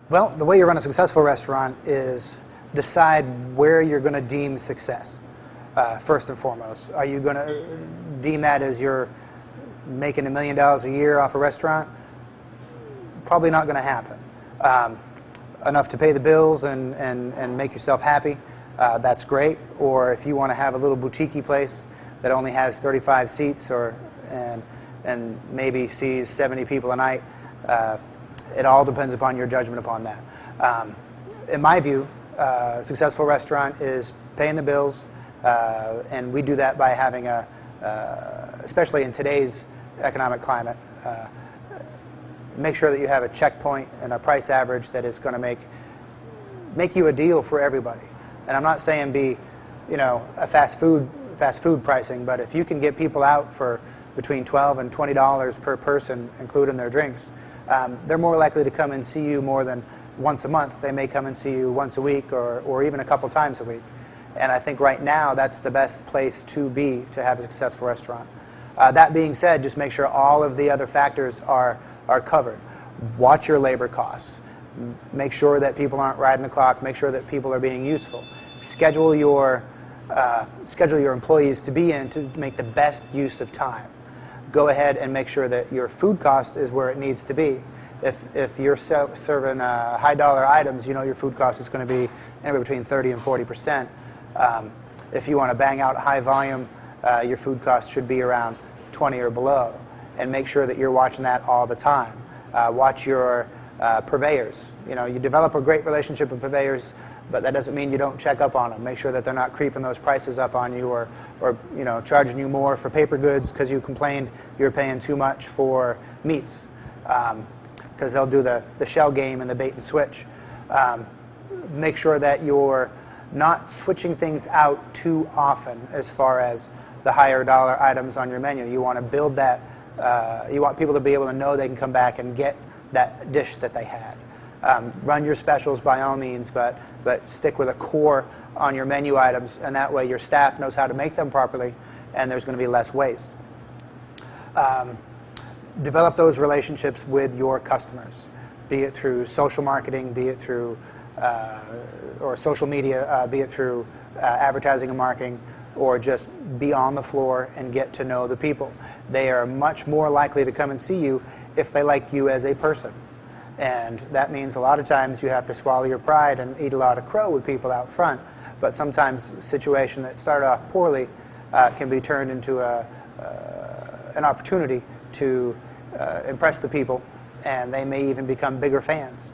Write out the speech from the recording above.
Well, the way you run a successful restaurant is decide where you're going to deem success, first and foremost. Are you going to deem that as you're making $1 million a year off a restaurant? Probably not going to happen. Enough to pay the bills and make yourself happy, that's great. Or if you want to have a little boutique-y place that only has 35 seats and maybe sees 70 people a night, it all depends upon your judgment upon that. In my view, a successful restaurant is paying the bills, and we do that by having especially in today's economic climate, make sure that you have a checkpoint and a price average that is going to make you a deal for everybody. And I'm not saying be, a fast food pricing, but if you can get people out for between $12 and $20 per person, including their drinks, they're more likely to come and see you more than once a month. They may come and see you once a week or even a couple times a week. And I think right now that's the best place to be to have a successful restaurant. That being said, just make sure all of the other factors are covered. Watch your labor costs. Make sure that people aren't riding the clock. Make sure that people are being useful. Schedule your employees to be in to make the best use of time. Go ahead and make sure that your food cost is where it needs to be. If you're serving high dollar items, your food cost is going to be anywhere between 30 and 40%. If you want to bang out high volume, your food cost should be around 20 or below. And make sure that you're watching that all the time. Watch your purveyors. You develop a great relationship with purveyors, but that doesn't mean you don't check up on them. Make sure that they're not creeping those prices up on you or charging you more for paper goods because you complained you're paying too much for meats, because they'll do the shell game and the bait and switch. Make sure that you're not switching things out too often as far as the higher dollar items on your menu. You want to build that. You want people to be able to know they can come back and get that dish that they had. Run your specials by all means, but stick with a core on your menu items, and that way your staff knows how to make them properly, and there's going to be less waste. Develop those relationships with your customers, be it through social marketing, be it through or social media, be it through advertising and marketing, or just be on the floor and get to know the people. They are much more likely to come and see you if they like you as a person. And that means a lot of times you have to swallow your pride and eat a lot of crow with people out front. But sometimes a situation that started off poorly can be turned into an opportunity to impress the people, and they may even become bigger fans.